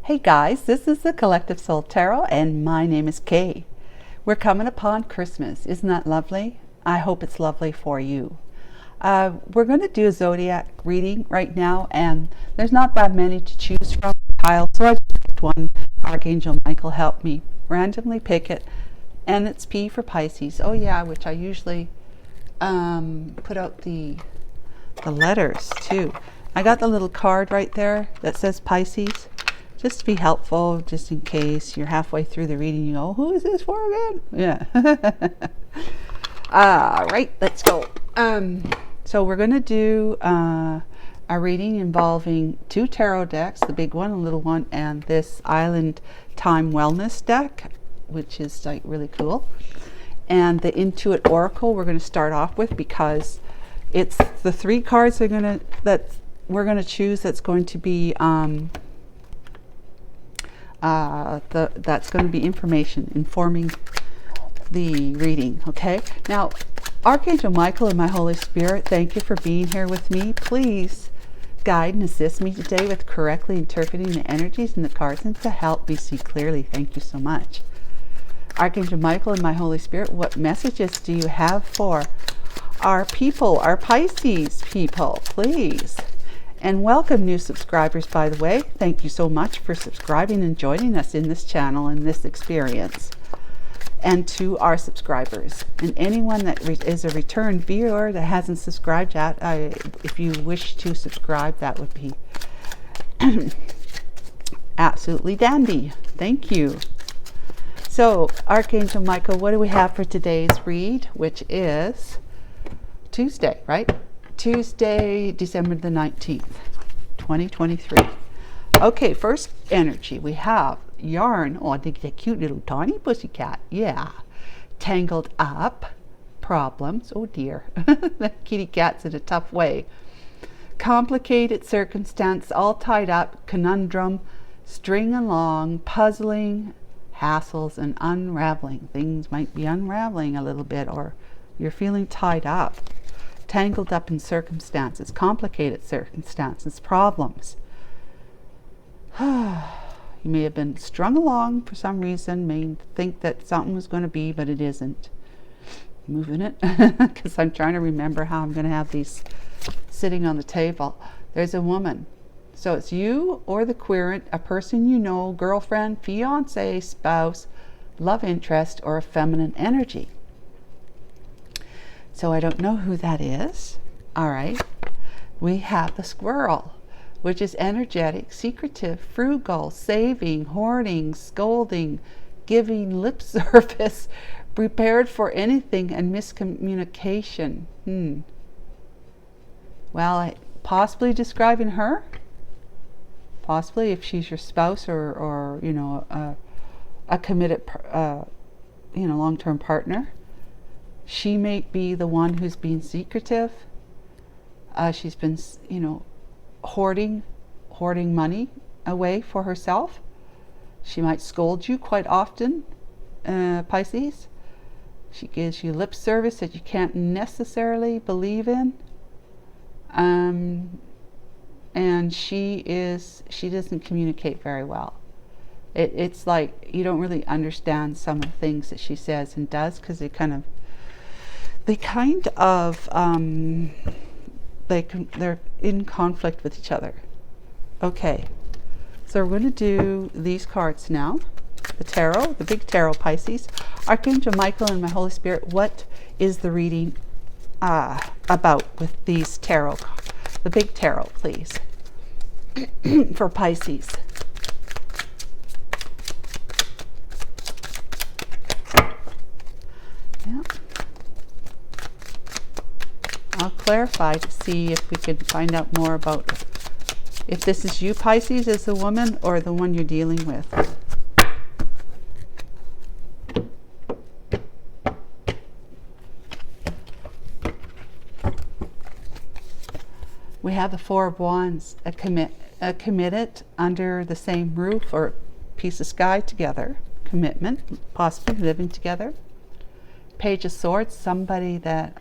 Hey guys, this is the Collective Soul Tarot and my name is Kay. We're coming upon Christmas. Isn't that lovely? I hope it's lovely for you. We're going to do a zodiac reading right now, and there's not that many to choose from, Kyle, so I just picked one. Archangel Michael helped me randomly pick it, and it's P for Pisces. Oh yeah, which I usually put out the letters too. I got the little card right there that says Pisces, just to be helpful, just in case you're halfway through the reading, you go, who is this for again? Yeah. All right, let's go. So we're going to do a reading involving two tarot decks, the big one, a little one, and this Island Time Wellness deck, which is like really cool. And the Intuit Oracle we're going to start off with, because it's the three cards that we're going to choose that's going to be that's going to be information informing the reading. Okay, now Archangel Michael and my Holy Spirit, thank you for being here with me. Please guide and assist me today with correctly interpreting the energies and the cards, and to help me see clearly. Thank you so much. Archangel Michael and my Holy Spirit, what messages do you have for our people, our Pisces people, please? And welcome new subscribers, by the way. Thank you so much for subscribing and joining us in this channel and this experience. And to our subscribers and anyone that is a return viewer that hasn't subscribed yet, if you wish to subscribe, that would be absolutely dandy. Thank you. So Archangel Michael, what do we have for today's read, which is Tuesday, right? Tuesday, December the 19th, 2023. Okay, first energy, we have yarn. Oh, I think the cute little tiny pussycat. Yeah. Tangled up. Problems. Oh dear. The kitty cat's in a tough way. Complicated circumstance, all tied up. Conundrum. String along. Puzzling. Hassles and unraveling. Things might be unraveling a little bit, or you're feeling tied up. Tangled up in circumstances. Complicated circumstances. Problems. You may have been strung along for some reason, may think that something was going to be, but it isn't. Moving it, because I'm trying to remember how I'm going to have these sitting on the table. There's a woman. So it's you or the querent, a person you know, girlfriend, fiance, spouse, love interest, or a feminine energy. So I don't know who that is. All right. We have the squirrel, which is energetic, secretive, frugal, saving, hoarding, scolding, giving lip service, prepared for anything, and miscommunication. Well, possibly describing her. Possibly if she's your spouse or you know, a committed, long-term partner. She may be the one who's being secretive. She's been, hoarding money away for herself. She might scold you quite often, Pisces. She gives you lip service that you can't necessarily believe in. And she doesn't communicate very well. It's like you don't really understand some of the things that she says and does, because they're in conflict with each other. Okay, so we're going to do these cards now. The tarot, the big tarot, Pisces. Archangel Michael and my Holy Spirit, what is the reading about with these tarot? The big tarot, please, for Pisces. Yeah. I'll clarify to see if we could find out more about if this is you, Pisces, as the woman, or the one you're dealing with. We have the Four of Wands, committed under the same roof or piece of sky together, commitment, possibly living together. Page of Swords, somebody that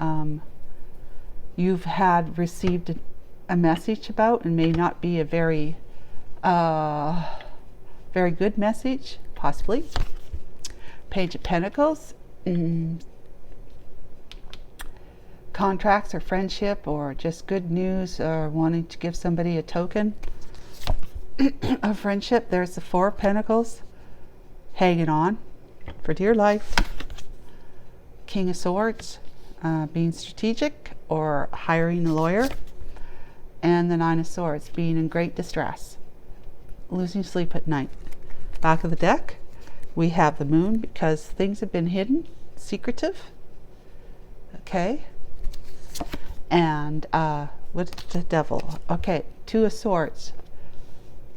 you've had received a message about and may not be a very very good message, possibly. Page of Pentacles, contracts or friendship or just good news or wanting to give somebody a token of friendship. There's the Four of Pentacles, hanging on for dear life. King of Swords, being strategic or hiring a lawyer. And the Nine of Swords, being in great distress, losing sleep at night. Back of the deck, we have the Moon, because things have been hidden, secretive. Okay. And what's the Devil? Okay, Two of Swords.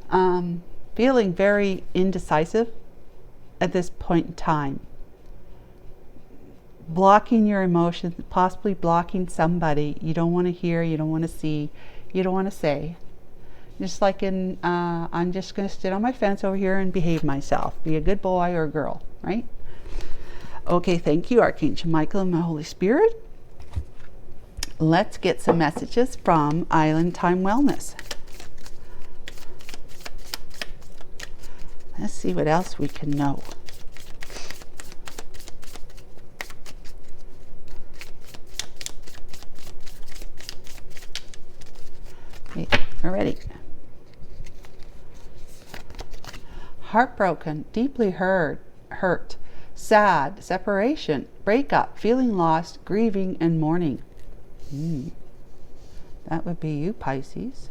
Feeling very indecisive at this point in time. Blocking your emotions, possibly blocking somebody you don't want to hear, you don't want to see, you don't want to say. Just like in, I'm just going to sit on my fence over here and behave myself. Be a good boy or a girl, right? Okay, thank you, Archangel Michael and my Holy Spirit. Let's get some messages from Island Time Wellness. Let's see what else we can know. Okay, we're ready. Heartbroken, deeply hurt, sad, separation, breakup, feeling lost, grieving, and mourning. That would be you, Pisces.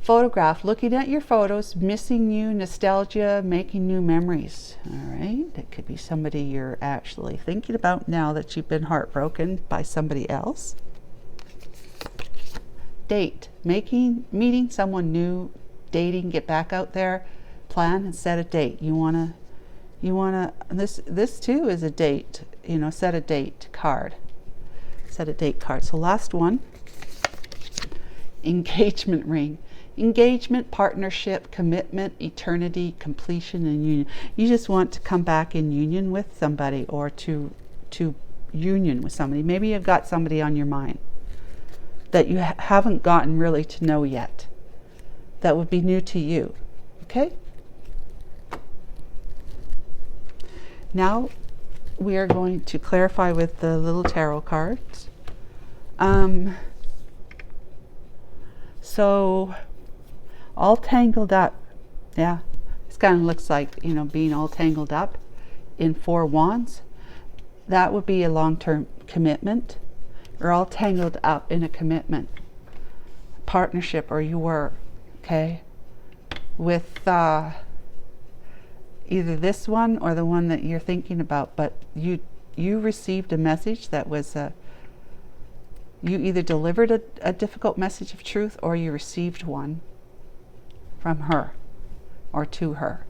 Photograph, looking at your photos, missing you, nostalgia, making new memories. All right, that could be somebody you're actually thinking about now that you've been heartbroken by somebody else. Date, meeting someone new, dating, get back out there, plan and set a date. You wanna, this too is a date, set a date card. Set a date card. So last one, engagement ring. Engagement, partnership, commitment, eternity, completion, and union. You just want to come back in union with somebody, or to union with somebody. Maybe you've got somebody on your mind that you haven't gotten really to know yet. That would be new to you. Okay? Now we are going to clarify with the little tarot cards. So all tangled up. Yeah, this kind of looks like, being all tangled up in Four Wands. That would be a long-term commitment. You're all tangled up in a commitment, partnership, or you were, okay, with either this one or the one that you're thinking about. But you received a message that was you either delivered a difficult message of truth, or you received one from her or to her.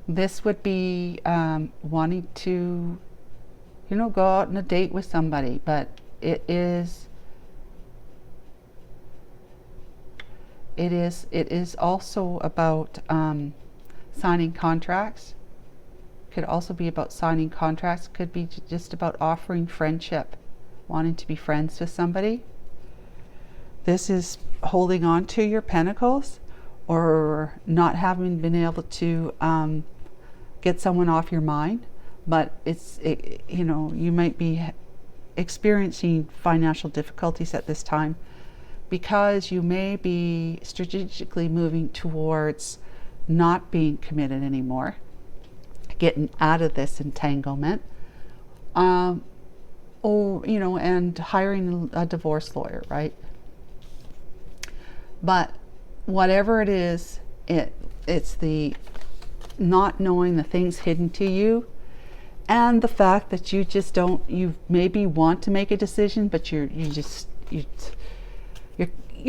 This would be wanting to, go out on a date with somebody, but it is also about signing contracts. Could also be about signing contracts. Could be just about offering friendship, wanting to be friends with somebody. This is holding on to your pentacles, or not having been able to get someone off your mind. But you might be experiencing financial difficulties at this time, because you may be strategically moving towards not being committed anymore, getting out of this entanglement, and hiring a divorce lawyer, right? But whatever it is, it's the not knowing the things hidden to you, and the fact that you maybe want to make a decision, but your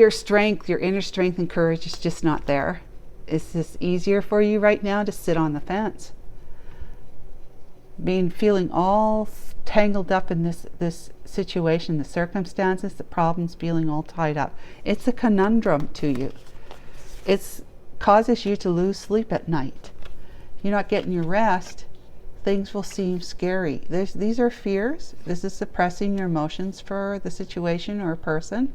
strength, your inner strength and courage is just not there. It's just easier for you right now to sit on the fence, feeling all tangled up in this situation, the circumstances, the problems, feeling all tied up. It's a conundrum to you. It causes you to lose sleep at night. You're not getting your rest. Things will seem scary. These are fears. This is suppressing your emotions for the situation or person.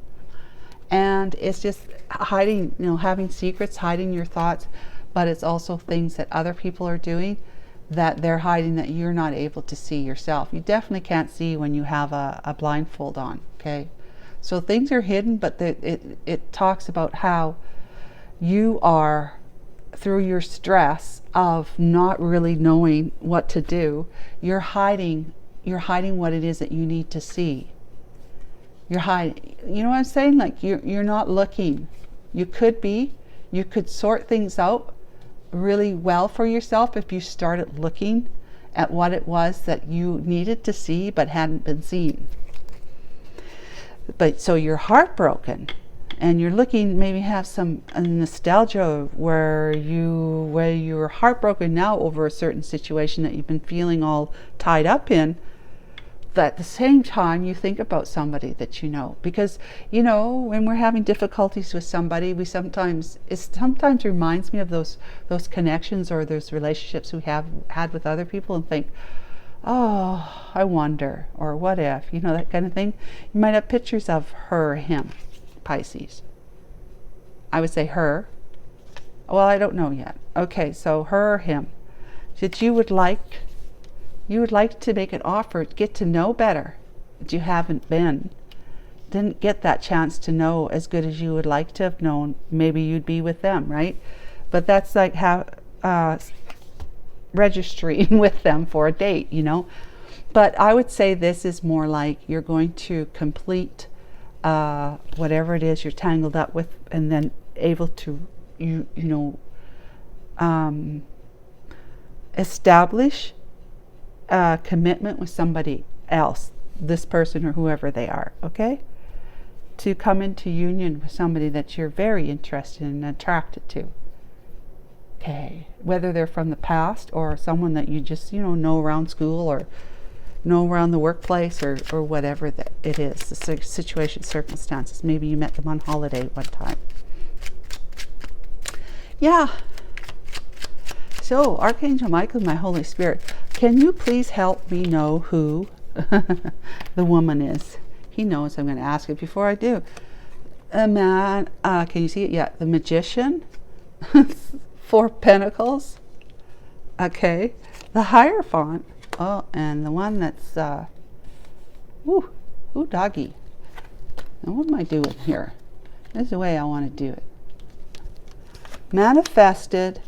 And it's just hiding, having secrets, hiding your thoughts, but it's also things that other people are doing that they're hiding that you're not able to see yourself. You definitely can't see when you have a blindfold on, okay? So things are hidden, but it talks about how you are, through your stress of not really knowing what to do, you're hiding what it is that you need to see. You're hiding, you know what I'm saying? Like you're not looking. You could sort things out really well for yourself if you started looking at what it was that you needed to see but hadn't been seen. But so you're heartbroken and you're looking, maybe have some nostalgia where you're heartbroken now over a certain situation that you've been feeling all tied up in. But at the same time, you think about somebody that you know, because when we're having difficulties with somebody, it sometimes reminds me of those connections or those relationships we have had with other people, and think, oh, I wonder, or what if, that kind of thing. You might have pictures of her or him, Pisces. I would say her. Well, I don't know yet. Okay, so her or him that you would like to make an offer, get to know better, that you didn't get that chance to know as good as you would like to have known. Maybe you'd be with them, right? But that's like how registering with them for a date, But I would say this is more like you're going to complete whatever it is you're tangled up with, and then able to establish a commitment with somebody else, this person or whoever they are, okay? To come into union with somebody that you're very interested in and attracted to. Okay, whether they're from the past or someone that you just know around school or know around the workplace or whatever that it is, the situation, circumstances. Maybe you met them on holiday one time. Yeah. So, Archangel Michael, my Holy Spirit, can you please help me know who the woman is? He knows I'm going to ask it before I do. A man, can you see it? Yeah, the Magician, 4 Pentacles. Okay, the Hierophant. Oh, and the one that's, ooh, doggy. Now, what am I doing here? This is the way I want to do it. Manifested.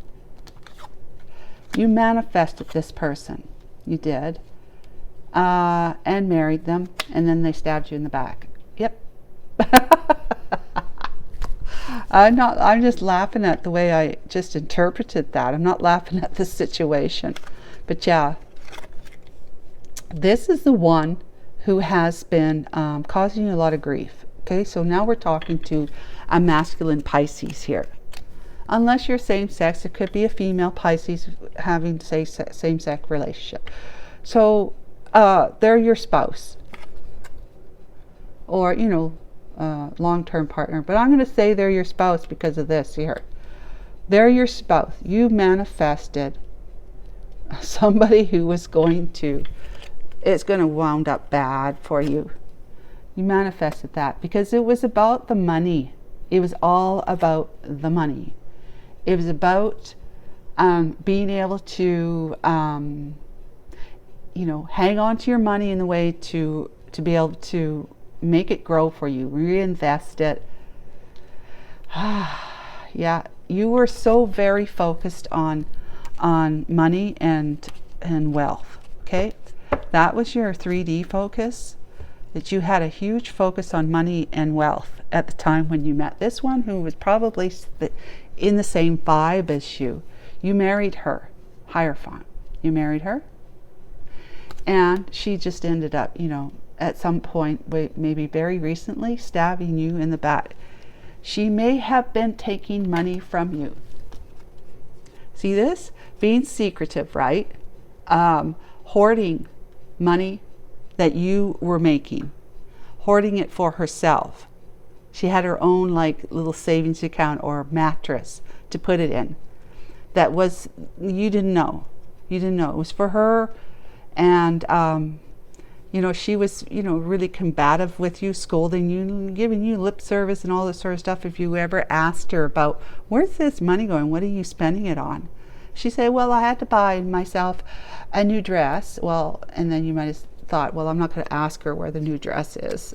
You manifested this person. You did. And married them, and then they stabbed you in the back. Yep. I'm just laughing at the way I just interpreted that. I'm not laughing at the situation. But yeah, this is the one who has been causing you a lot of grief. Okay, so now we're talking to a masculine Pisces here. Unless you're same-sex, it could be a female Pisces having same-sex relationship. So they're your spouse or, long-term partner. But I'm going to say they're your spouse because of this here. They're your spouse. You manifested somebody who was it's going to wound up bad for you. You manifested that because it was about the money. It was all about the money. It was about being able to, hang on to your money in the way to be able to make it grow for you, reinvest it. Yeah, you were so very focused on money and wealth. Okay, that was your 3D focus. That you had a huge focus on money and wealth at the time when you met this one, who was probably in the same vibe as you. You married her, Hierophant. You married her, and she just ended up, at some point, maybe very recently, stabbing you in the back. She may have been taking money from you. See this? Being secretive, right? Hoarding money that you were making, hoarding it for herself. She had her own little savings account or mattress to put it in. That was, you didn't know. You didn't know. It was for her, and You know, she was, you know, really combative with you, scolding you, giving you lip service and all this sort of stuff. If you ever asked her about, where's this money going? What are you spending it on? She said, well, I had to buy myself a new dress. Well, and then you might have thought, well, I'm not going to ask her where the new dress is.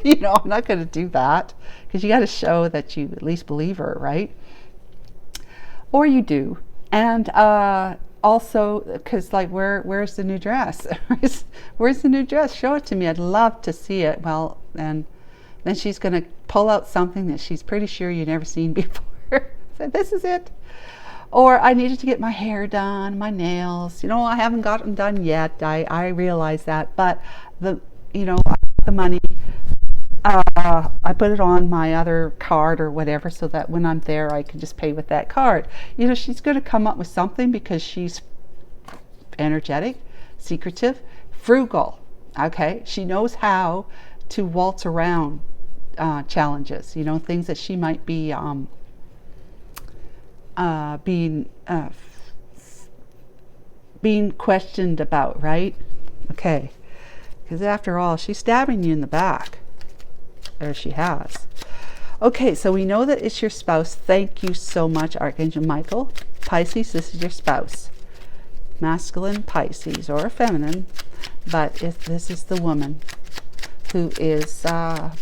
You know, I'm not going to do that, because you got to show that you at least believe her, right? Or you do. And also, because like, where's the new dress? Where's the new dress? Show it to me. I'd love to see it. Well, and then she's going to pull out something that she's pretty sure you've never seen before. So this is it. Or I needed to get my hair done, my nails. You know, I haven't got them done yet. I realize that. But the, you know, the money, I put it on my other card or whatever, so that when I'm there, I can just pay with that card. You know, she's going to come up with something, because she's energetic, secretive, frugal. Okay, she knows how to waltz around challenges. You know, things that she might be being questioned about, right? Okay, because after all, she's stabbing you in the back. There she has. Okay, so we know that it's your spouse. Thank you so much, Archangel Michael. Pisces, this is your spouse. Masculine Pisces, or feminine, but if this is the woman who is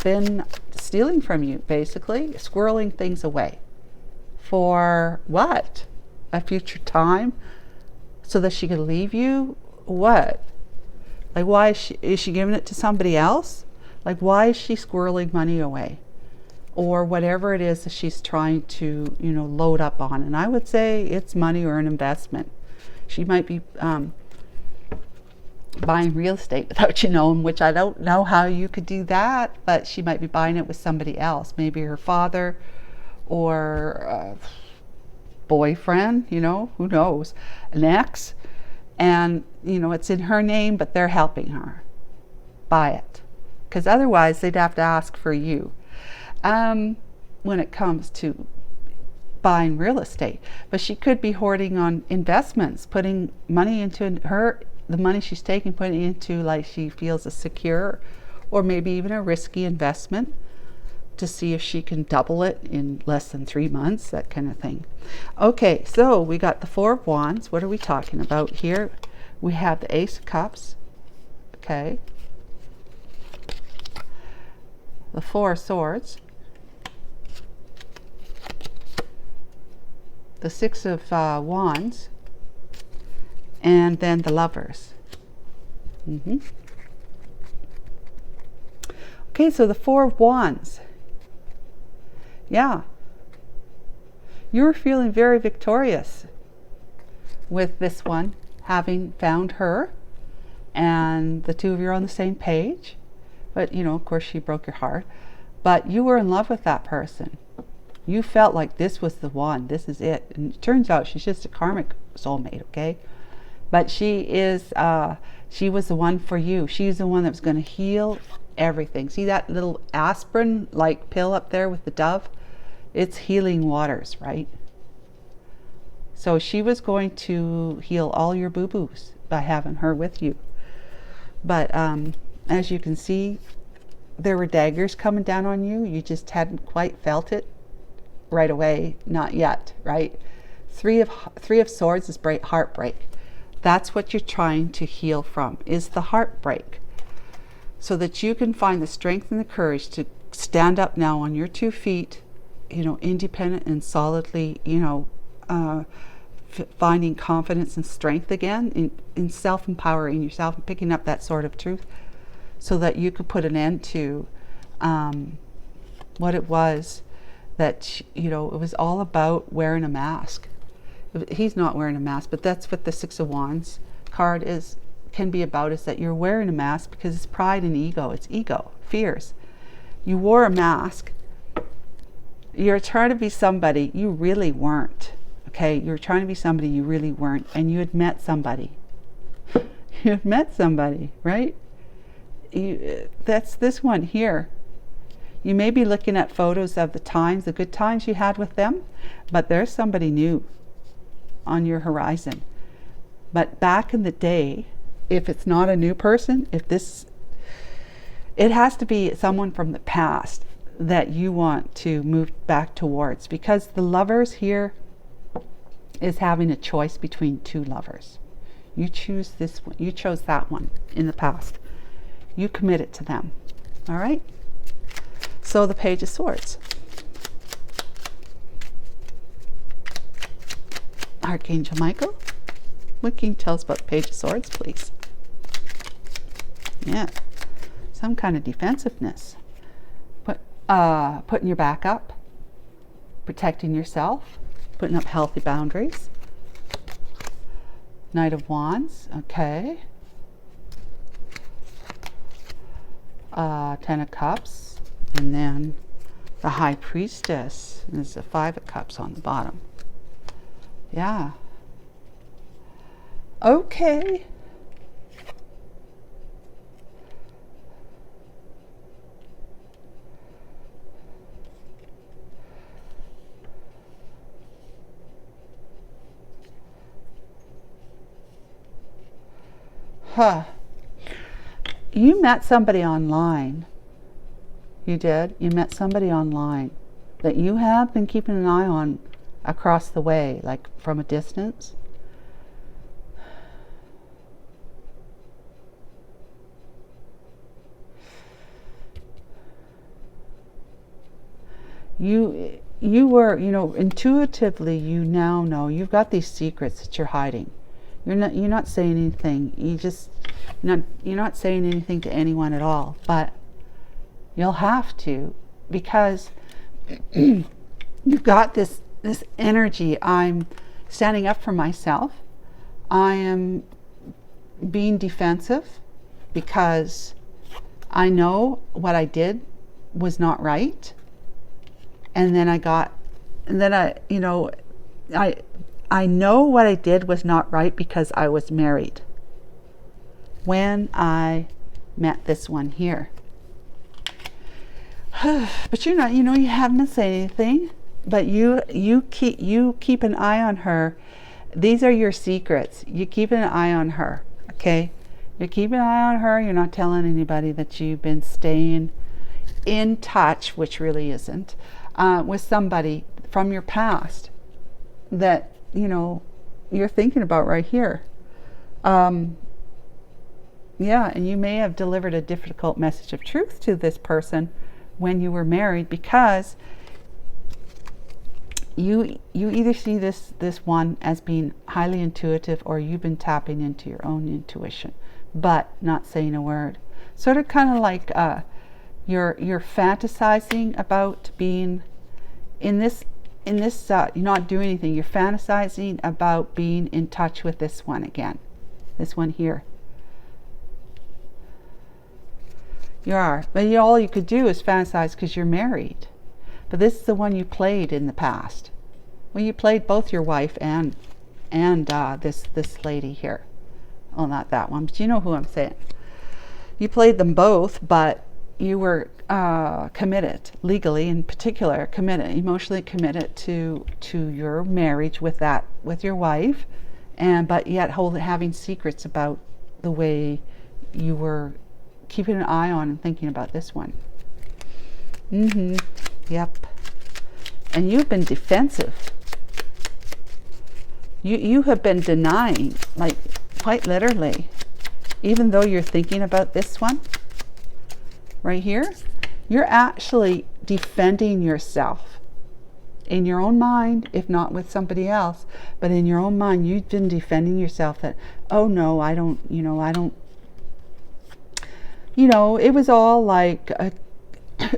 been stealing from you, basically squirreling things away. For what? A future time? So that she could leave you? What? Like, why is she giving it to somebody else? Like, why is she squirreling money away? Or whatever it is that she's trying to, you know, load up on. And I would say it's money or an investment. She might be buying real estate without you knowing, which I don't know how you could do that, but she might be buying it with somebody else. Maybe her father, or boyfriend, you know, who knows, an ex, and you know, it's in her name, but they're helping her buy it, because otherwise they'd have to ask for you when it comes to buying real estate. But she could be hoarding on investments, putting money into the money she's taking, putting it into, like, she feels a secure or maybe even a risky investment, to see if she can double it in less than 3 months, that kind of thing. Okay, so we got the Four of Wands. What are we talking about here? We have the Ace of Cups. Okay. The Four of Swords. The Six of Wands. And then the Lovers. Okay, so the Four of Wands. Yeah, you're feeling very victorious with this one, having found her, and the two of you are on the same page. But you know, of course, she broke your heart, but you were in love with that person. You felt like this was the one, this is it. And it turns out she's just a karmic soulmate, okay? But she is, she was the one for you. She's the one that was going to heal everything. See that little aspirin like pill up there with the dove? It's healing waters, right? So she was going to heal all your boo-boos by having her with you. But as you can see, there were daggers coming down on you. You just hadn't quite felt it right away. Not yet, right? Three of Swords is heartbreak. That's what you're trying to heal from, is the heartbreak. So that you can find the strength and the courage to stand up now on your 2 feet, you know, independent and solidly, you know, finding confidence and strength again in self-empowering yourself and picking up that sword of truth, so that you could put an end to what it was that, you know, it was all about wearing a mask. He's not wearing a mask, but that's what the Six of Wands card can be about, is that you're wearing a mask because it's pride and ego. It's ego, fears. You wore a mask. You're trying to be somebody you really weren't. Okay, you're trying to be somebody you really weren't, and you had met somebody. You had met somebody, right? That's this one here. You may be looking at photos of the good times you had with them, but there's somebody new on your horizon. But back in the day, if it's not a new person, it has to be someone from the past that you want to move back towards, because the Lovers here is having a choice between two lovers. You choose this one. You chose that one in the past. You committed to them. All right? So the Page of Swords. Archangel Michael, what can you tell us about the Page of Swords, please? Yeah. Some kind of defensiveness. Putting your back up. Protecting yourself. Putting up healthy boundaries. Knight of Wands. Okay. Ten of Cups. And then the High Priestess. And there's a Five of Cups on the bottom. Yeah. Okay. Huh. You met somebody online. You did? You met somebody online that you have been keeping an eye on across the way, like from a distance. You were, intuitively, you now know you've got these secrets that you're hiding. You're not saying anything. You're not saying anything to anyone at all, but you'll have to, because you've got this energy. I'm standing up for myself. I am being defensive because I know what I did was not right. And then I know what I did was not right because I was married when I met this one here. But you haven't been saying anything, but you keep an eye on her. These are your secrets. You keep an eye on her, okay? You keep an eye on her. You're not telling anybody that you've been staying in touch, which really isn't, with somebody from your past that you're thinking about right here. Yeah, and you may have delivered a difficult message of truth to this person when you were married, because you either see this one as being highly intuitive, or you've been tapping into your own intuition but not saying a word. Sort of kind of like you're fantasizing about being in this you're not doing anything. You're fantasizing about being in touch with this one again. This one here. You are. But all you could do is fantasize because you're married. But this is the one you played in the past. Well, you played both your wife and this lady here. Oh, not that one, but you know who I'm saying. You played them both, but you were committed, legally in particular, committed, emotionally committed to your marriage with your wife, but yet having secrets about the way you were keeping an eye on and thinking about this one. Yep. And you've been defensive. You have been denying, like quite literally, even though you're thinking about this one right here, you're actually defending yourself in your own mind, if not with somebody else, but in your own mind, you've been defending yourself that, oh no, I don't, it was all like a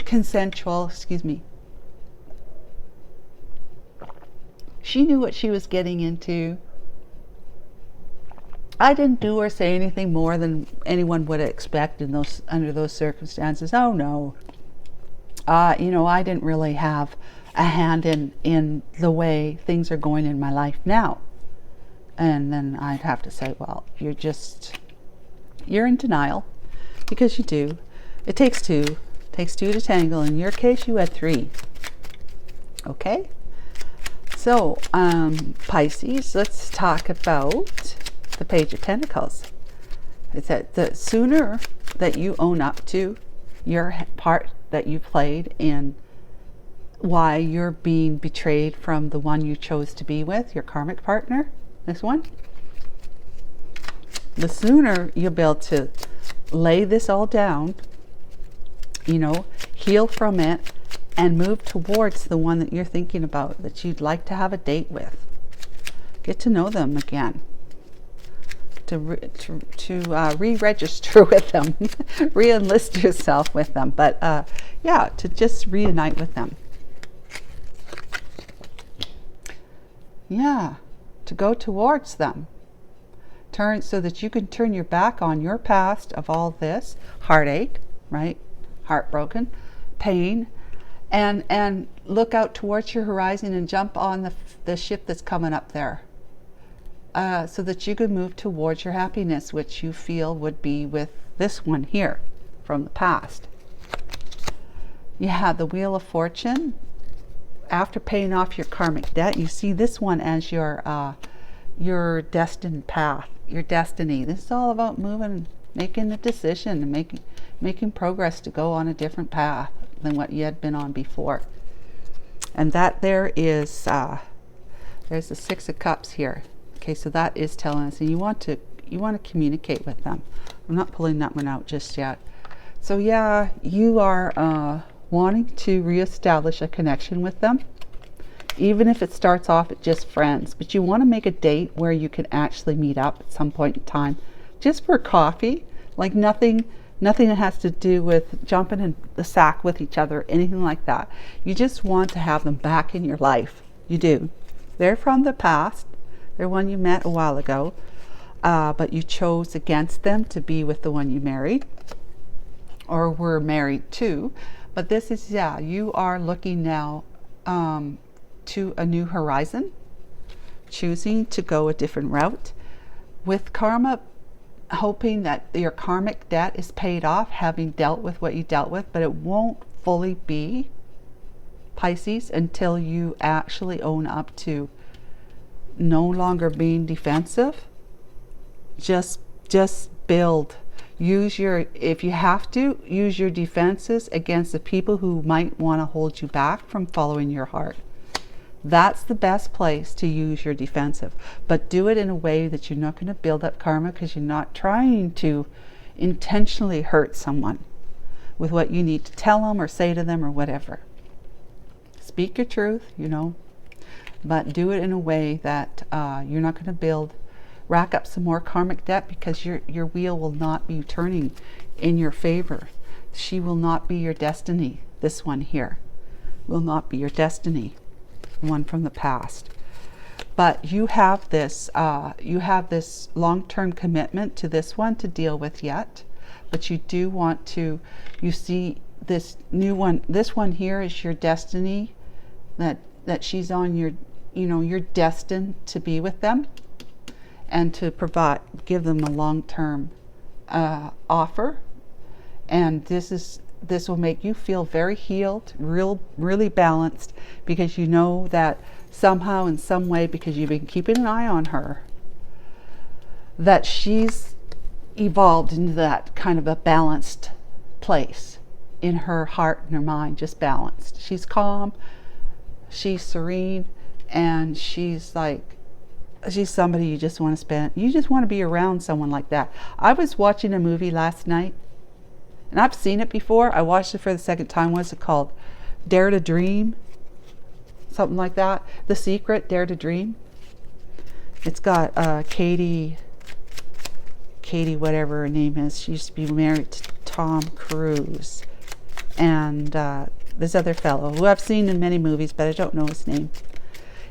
consensual, excuse me. She knew what she was getting into. I didn't do or say anything more than anyone would expect under those circumstances. Oh no. I didn't really have a hand in the way things are going in my life now. And then I'd have to say, well, you're in denial, because you do. It takes two. It takes two to tangle. In your case, you had three. Okay? So, Pisces, let's talk about the Page of Pentacles. It's that the sooner that you own up to your part that you played in why you're being betrayed from the one you chose to be with, your karmic partner, this one, the sooner you'll be able to lay this all down, you know, heal from it, and move towards the one that you're thinking about, that you'd like to have a date with. Get to know them again. To re-register with them, re-enlist yourself with them, but yeah, to just reunite with them. Yeah, to go towards them. Turn so that you can turn your back on your past of all this heartache, right? Heartbroken, pain, and look out towards your horizon and jump on the ship that's coming up there. So that you can move towards your happiness, which you feel would be with this one here from the past. You have the Wheel of Fortune. After paying off your karmic debt, you see this one as your destined path, your destiny. This is all about moving, making a decision, and making progress to go on a different path than what you had been on before. And that there is, there's the Six of Cups here. Okay, so that is telling us, and you want to communicate with them. I'm not pulling that one out just yet. So yeah, you are wanting to reestablish a connection with them, even if it starts off at just friends. But you want to make a date where you can actually meet up at some point in time, just for coffee. Like nothing that has to do with jumping in the sack with each other, anything like that. You just want to have them back in your life. You do. They're from the past. They're one you met a while ago, but you chose against them to be with the one you married or were married to. But this is, yeah, you are looking now to a new horizon, choosing to go a different route with karma, hoping that your karmic debt is paid off, having dealt with what you dealt with, but it won't fully be, Pisces, until you actually own up to no longer being defensive. Just build. Use your, if you have to, use your defenses against the people who might want to hold you back from following your heart. That's the best place to use your defensive. But do it in a way that you're not going to build up karma, because you're not trying to intentionally hurt someone with what you need to tell them or say to them or whatever. Speak your truth, you know, but do it in a way that you're not going to rack up some more karmic debt, because your wheel will not be turning in your favor. She will not be your destiny. This one here will not be your destiny, one from the past. But you have this long-term commitment to this one to deal with yet. But you do want to, you see this new one, this one here is your destiny, that she's on your, you know, you're destined to be with them and to give them a long-term offer. And this will make you feel very healed, really balanced, because you know that somehow, in some way, because you've been keeping an eye on her, that she's evolved into that kind of a balanced place in her heart and her mind, just balanced. She's calm, she's serene, and she's somebody you just want to be around someone like that. I was watching a movie last night, and I've seen it before. I watched it for the second time. What's it called? Dare to Dream? Something like that. The Secret, Dare to Dream. It's got Katie, whatever her name is. She used to be married to Tom Cruise. And this other fellow, who I've seen in many movies, but I don't know his name.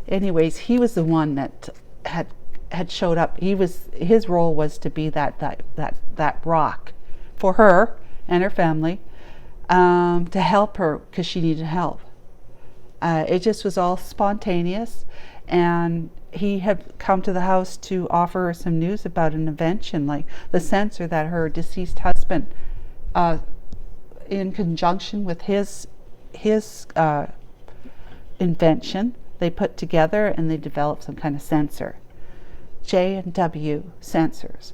Anyways, he was the one that had showed up. His role was to be that rock for her and her family, to help her because she needed help. It just was all spontaneous, and he had come to the house to offer her some news about an invention, like the sensor that her deceased husband, in conjunction with his invention, they put together and they developed some kind of sensor, J and W sensors.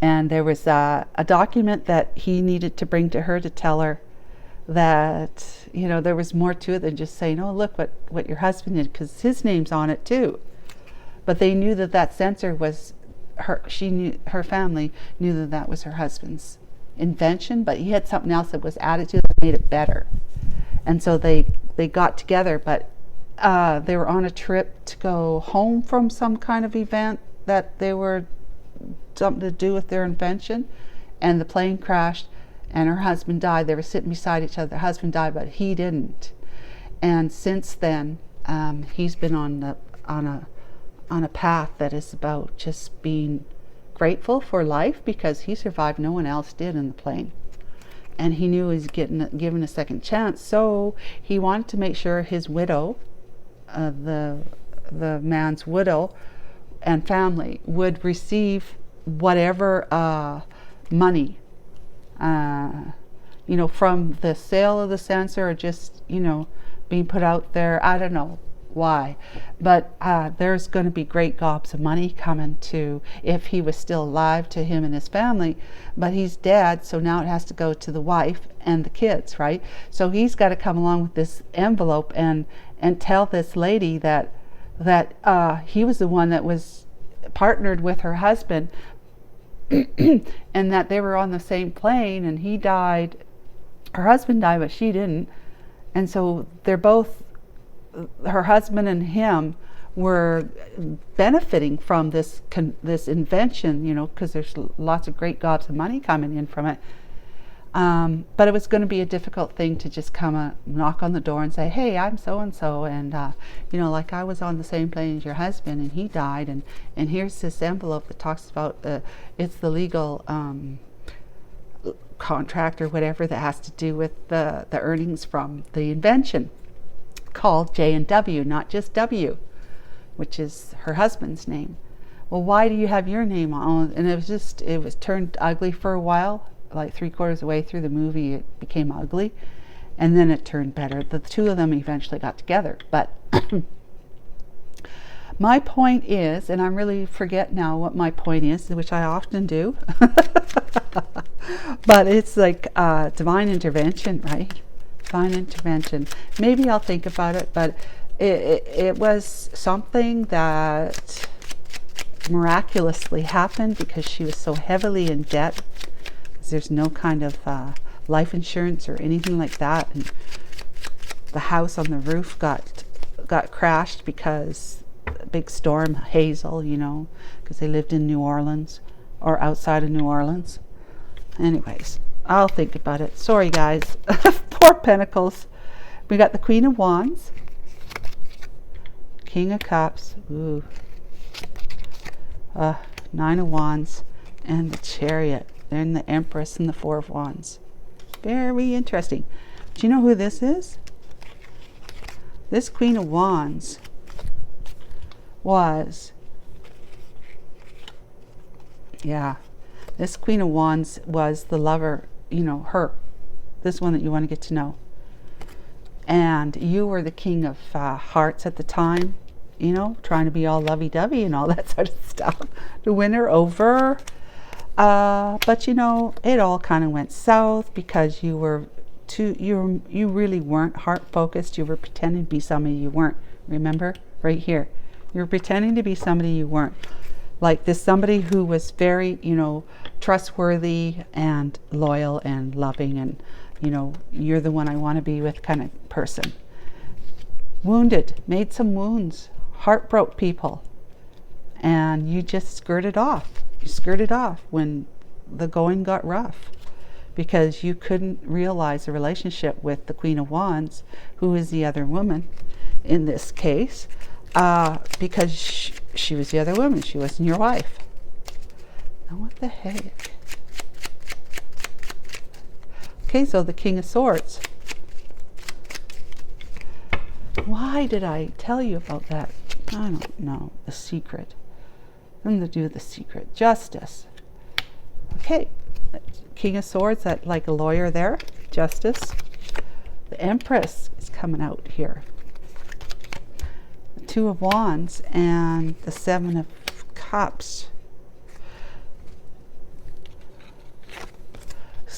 And there was a document that he needed to bring to her to tell her that, you know, there was more to it than just saying, oh, look what your husband did, because his name's on it too. But they knew that that censer was her family knew that that was her husband's invention, but he had something else that was added to it that made it better. And so they got together, but they were on a trip to go home from some kind of event that they were something to do with their invention, and the plane crashed and her husband died. They were sitting beside each other. Her husband died, but he didn't. And since then, he's been on a path that is about just being grateful for life, because he survived. No one else did in the plane, and he knew he was given a second chance. So he wanted to make sure his widow, the man's widow and family, would receive whatever money, you know, from the sale of the censer, or just, you know, being put out there. I don't know why, but there's going to be great gobs of money coming to, if he was still alive, to him and his family. But he's dead, so now it has to go to the wife and the kids, right? So he's got to come along with this envelope and tell this lady that he was the one that was partnered with her husband, and that they were on the same plane, and he died, her husband died, but she didn't. And so they're both, her husband and him, were benefiting from this invention, you know, because there's lots of great gobs of money coming in from it. But it was going to be a difficult thing to just come knock on the door and say, hey, I'm so and so, and you know, like, I was on the same plane as your husband and he died, and here's this envelope that talks about it's the legal contract or whatever that has to do with the earnings from the invention, called J and W, not just W, which is her husband's name. Well, why do you have your name on? And it was turned ugly for a while. Like 3/4 of the way through the movie, it became ugly, and then it turned better. The two of them eventually got together. But my point is, and I really forget now what my point is, which I often do, but it's like divine intervention, right? Divine intervention. Maybe I'll think about it, but it was something that miraculously happened because she was so heavily in debt. There's no kind of life insurance or anything like that, and the house on the roof got crashed because a big storm, Hazel, you know, because they lived in New Orleans or outside of New Orleans. Anyways, I'll think about it. Sorry, guys. Poor Pentacles. We got the Queen of Wands, King of Cups, ooh, Nine of Wands, and the Chariot. Then the Empress and the Four of Wands. Very interesting. Do you know who this is? This Queen of Wands was, this Queen of Wands was the lover, you know, her. This one that you want to get to know. And you were the King of Hearts at the time, you know, trying to be all lovey-dovey and all that sort of stuff to win her over. But you know, it all kind of went south because you really weren't heart focused. You were pretending to be somebody you weren't. Remember, right here, you were pretending to be somebody you weren't. Like this, somebody who was very, you know, trustworthy and loyal and loving, and you know, you're the one I want to be with kind of person. Wounded, made some wounds, heart broke people, and you just skirted off. You skirted off when the going got rough, because you couldn't realize a relationship with the Queen of Wands, who is the other woman in this case, because she was the other woman. She wasn't your wife. Now what the heck? Okay, so the King of Swords. Why did I tell you about that? I don't know. The secret. Nothing to do with the secret. Justice. Okay. King of Swords, that like a lawyer there. Justice. The Empress is coming out here. The Two of Wands and the Seven of Cups.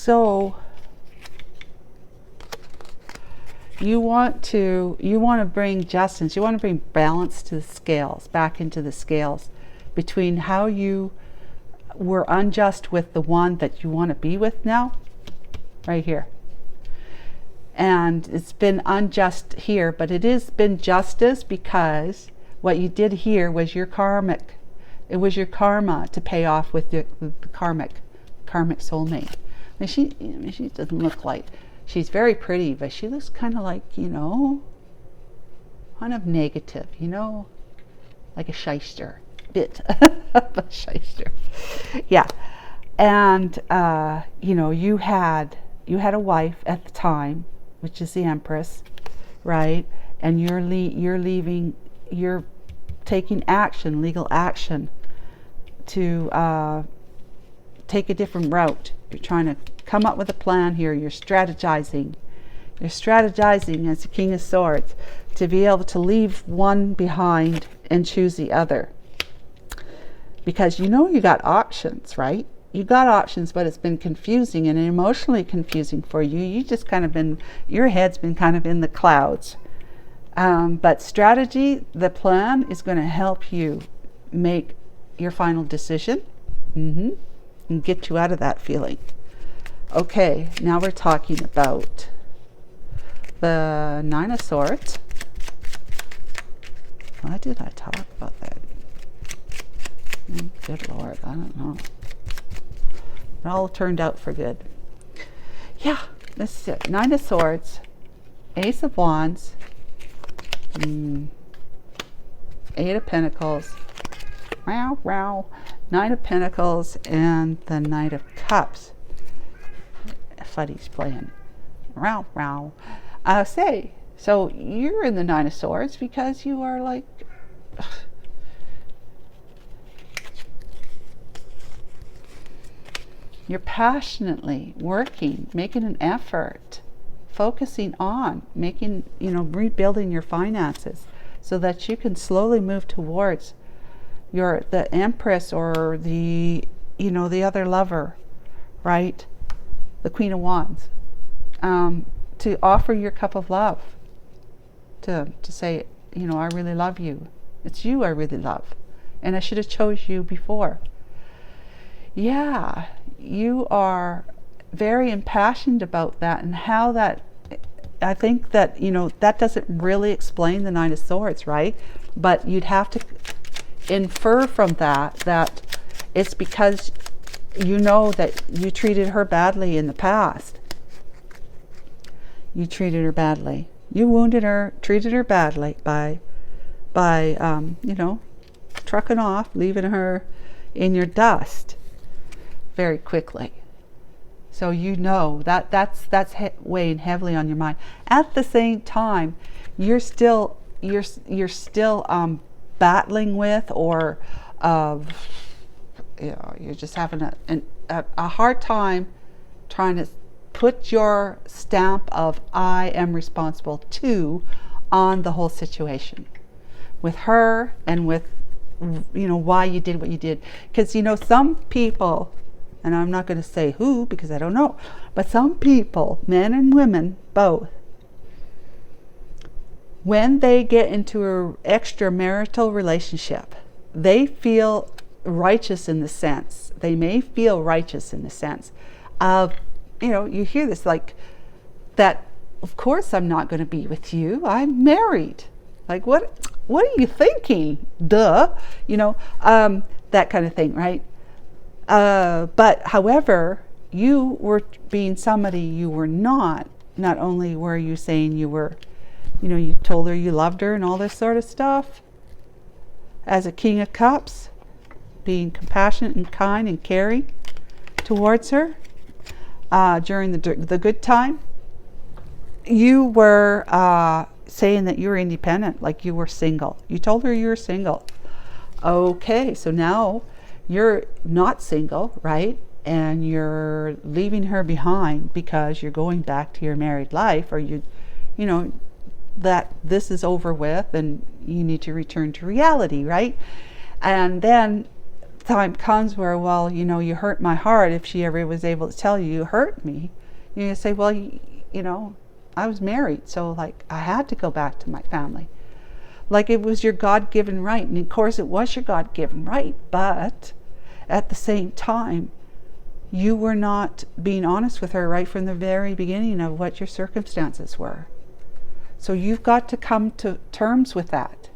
So you want to bring justice, you want to bring balance to the scales, back into the scales, between how you were unjust with the one that you want to be with now, right here. And it's been unjust here, but it has been justice because what you did here was your karmic. It was your karma to pay off with the karmic soulmate. I mean, she doesn't look like, she's very pretty, but she looks kind of like, you know, kind of negative, you know, like a shyster, bit of a shyster. Yeah. And, you know, you had a wife at the time, which is the Empress, right? And you're taking action, legal action, to take a different route. You're trying to come up with a plan here. You're strategizing. You're strategizing as the King of Swords to be able to leave one behind and choose the other. Because you know you got options, right? You got options, but it's been confusing and emotionally confusing for you. You just kind of been, your head's been kind of in the clouds. But strategy, the plan, is going to help you make your final decision, and get you out of that feeling. Okay, now we're talking about the Nine of Swords. Why did I talk about that? Good Lord, I don't know. It all turned out for good. Yeah, this is it. Nine of Swords, Ace of Wands, Eight of Pentacles, Nine of Pentacles, and the Knight of Cups. Fuddy's playing. So you're in the Nine of Swords because you are like, you're passionately working, making an effort, focusing on making, you know, rebuilding your finances so that you can slowly move towards the Empress, or the, you know, the other lover, right? The Queen of Wands, to offer your cup of love, to say, you know, I really love you. It's you I really love, and I should have chose you before. Yeah, you are very impassioned about that, and how that, I think that, you know, that doesn't really explain the Nine of Swords, right? But you'd have to infer from that it's because you know that you treated her badly in the past. You treated her badly. You wounded her, treated her badly by you know, trucking off, leaving her in your dust very quickly. So you know that's weighing heavily on your mind. At the same time, you're still battling with, or you know, you're just having a hard time trying to put your stamp of I am responsible too on the whole situation with her, and with, you know, why you did what you did. Because, you know, some people, and I'm not going to say who because I don't know, but some people, men and women both, when they get into an extramarital relationship, they feel righteous in the sense, they may feel righteous in the sense of, you know, you hear this like that, of course I'm not going to be with you, I'm married. Like, what are you thinking? Duh. You know, that kind of thing, right? But however, you were being somebody you were not. Not only were you saying you were, you know, you told her you loved her and all this sort of stuff, as a King of Cups, being compassionate and kind and caring towards her during the good time, you were saying that you were independent, like you were single. You told her you were single. Okay, so now you're not single, right? And you're leaving her behind because you're going back to your married life, or you know, that this is over with and you need to return to reality, right? And then time comes where, well, you know, you hurt my heart, if she ever was able to tell you, you hurt me, you say, well, you know, I was married, so like I had to go back to my family. Like it was your God-given right. And of course it was your God-given right, but at the same time, you were not being honest with her right from the very beginning of what your circumstances were. So you've got to come to terms with that.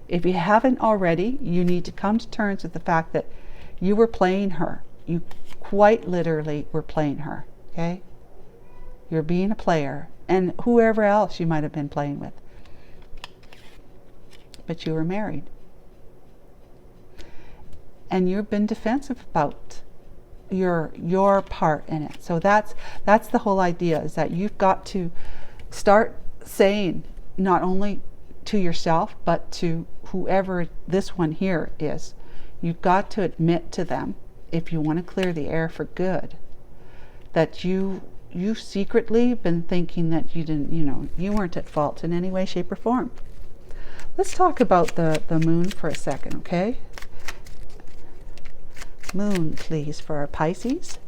If you haven't already, you need to come to terms with the fact that you were playing her. You quite literally were playing her, okay? You're being a player, and whoever else you might have been playing with. But you were married. And you've been defensive about your part in it. So that's the whole idea, is that you've got to start saying, not only to yourself, but to whoever this one here is, you've got to admit to them, if you want to clear the air for good, that you secretly been thinking that you didn't, you know, you weren't at fault in any way, shape, or form. Let's talk about the moon for a second, okay? Moon, please, for our Pisces.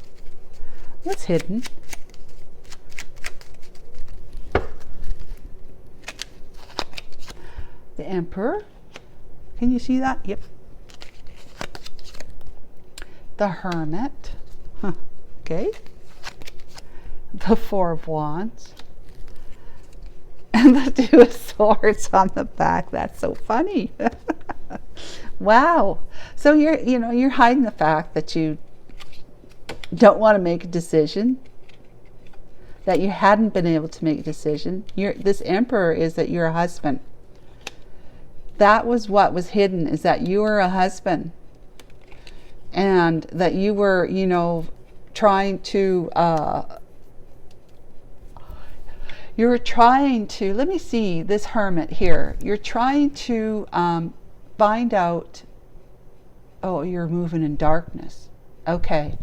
What's hidden? The Emperor. Can you see that? Yep. The Hermit. Huh. Okay. The Four of Wands. And the Two of Swords on the back. That's so funny. Wow. So you're hiding the fact that you don't want to make a decision, that you hadn't been able to make a decision. This Emperor is that you're a husband. That was what was hidden, is that you were a husband, and that you were, you know, trying to let me see this Hermit here. You're trying to find out, oh, you're moving in darkness. Okay,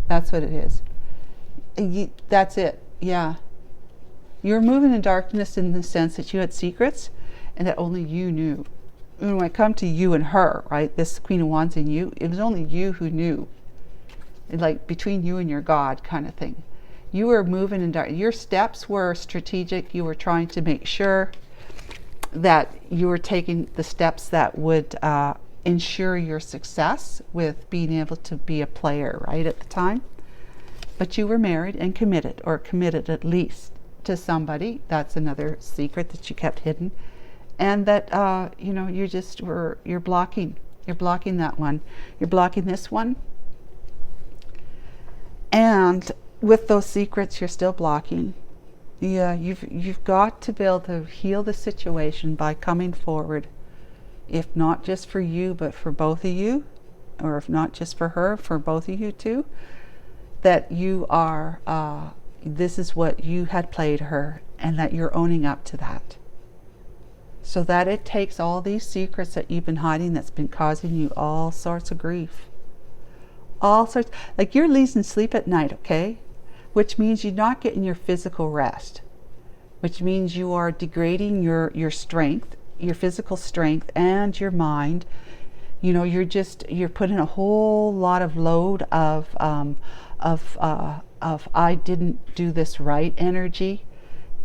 that's what it is. That's it, yeah. You're moving in darkness in the sense that you had secrets and that only you knew. When I come to you and her, right, this Queen of Wands and you, it was only you who knew. Like between you and your God kind of thing. You were moving in dark. Your steps were strategic. You were trying to make sure that you were taking the steps that would ensure your success with being able to be a player, right, at the time. But you were married and committed, or committed at least to somebody. That's another secret that you kept hidden. And that, you know, you're blocking that one. You're blocking this one. And with those secrets, you're still blocking. Yeah, you've got to be able to heal the situation by coming forward, if not just for you, but for both of you, or if not just for her, for both of you too, that you are, this is what you had played her, and that you're owning up to that. So that it takes all these secrets that you've been hiding that's been causing you all sorts of grief. All sorts, like you're losing sleep at night, okay? Which means you're not getting your physical rest. Which means you are degrading your strength, your physical strength and your mind. You know, you're putting a whole lot of load of I didn't do this right energy,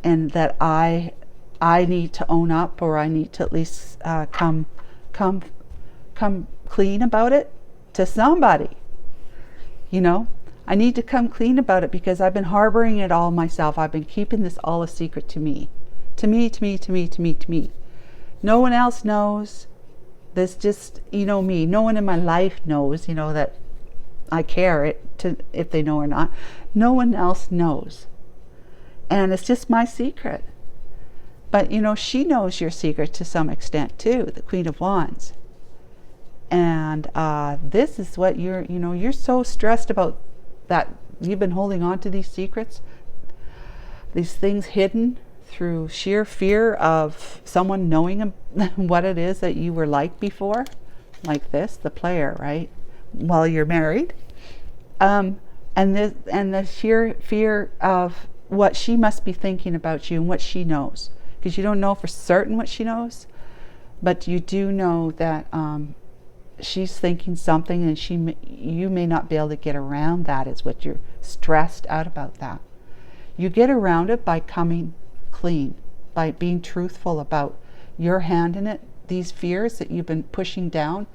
and that I need to own up, or I need to at least come clean about it to somebody. You know, I need to come clean about it because I've been harboring it all myself. I've been keeping this all a secret to me. To me. No one else knows. This just, you know, me. No one in my life knows, you know, that I care if they know or not. No one else knows. And it's just my secret. But, you know, she knows your secret to some extent too, the Queen of Wands. And this is what you're so stressed about, that you've been holding on to these secrets, these things hidden through sheer fear of someone knowing what it is that you were like before, like this, the player, right? While you're married, and the sheer fear of what she must be thinking about you and what she knows, because you don't know for certain what she knows, but you do know that she's thinking something, and you may not be able to get around that, is what you're stressed out about that. You get around it by coming clean, by being truthful about your hand in it, these fears that you've been pushing down,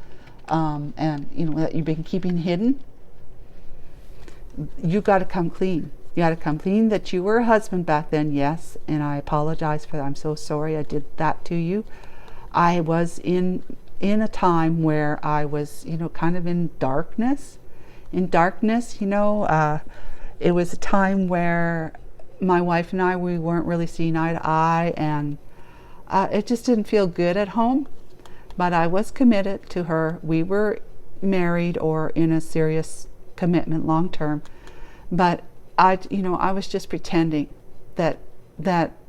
and that you've been keeping hidden. You got to come clean. You got to come clean that you were a husband back then, yes, and I apologize for that. I'm so sorry I did that to you. I was in a time where I was, kind of in darkness. It was a time where my wife and I, we weren't really seeing eye to eye, and it just didn't feel good at home. But I was committed to her. We were married or in a serious commitment long term. But I was just pretending that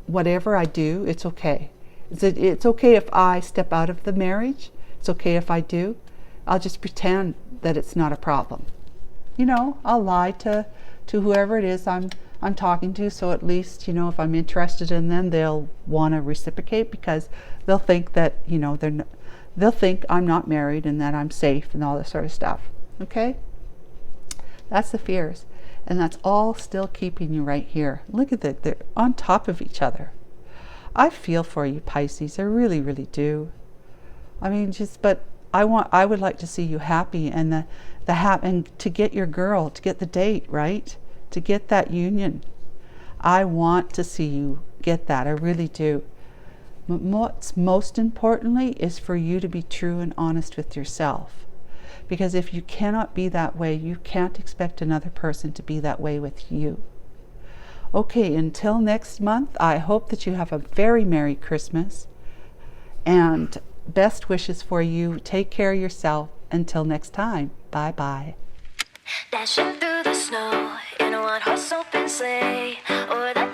whatever I do, it's okay. It's okay if I step out of the marriage. It's okay if I do. I'll just pretend that it's not a problem. I'll lie to whoever it is I'm talking to, so at least, if I'm interested in them, they'll want to reciprocate, because they'll think that, they'll think I'm not married and that I'm safe and all this sort of stuff. Okay? That's the fears. And that's all still keeping you right here. Look at that. They're on top of each other. I feel for you, Pisces. I really, really do. I mean, but I would like to see you happy, and and to get your girl, to get the date, right? To get that union. I want to see you get that. I really do. But what's most importantly is for you to be true and honest with yourself. Because if you cannot be that way, you can't expect another person to be that way with you. Okay, until next month, I hope that you have a very Merry Christmas, and best wishes for you. Take care of yourself. Until next time, bye-bye. Dashing through the snow in a one-horse open sleigh, or that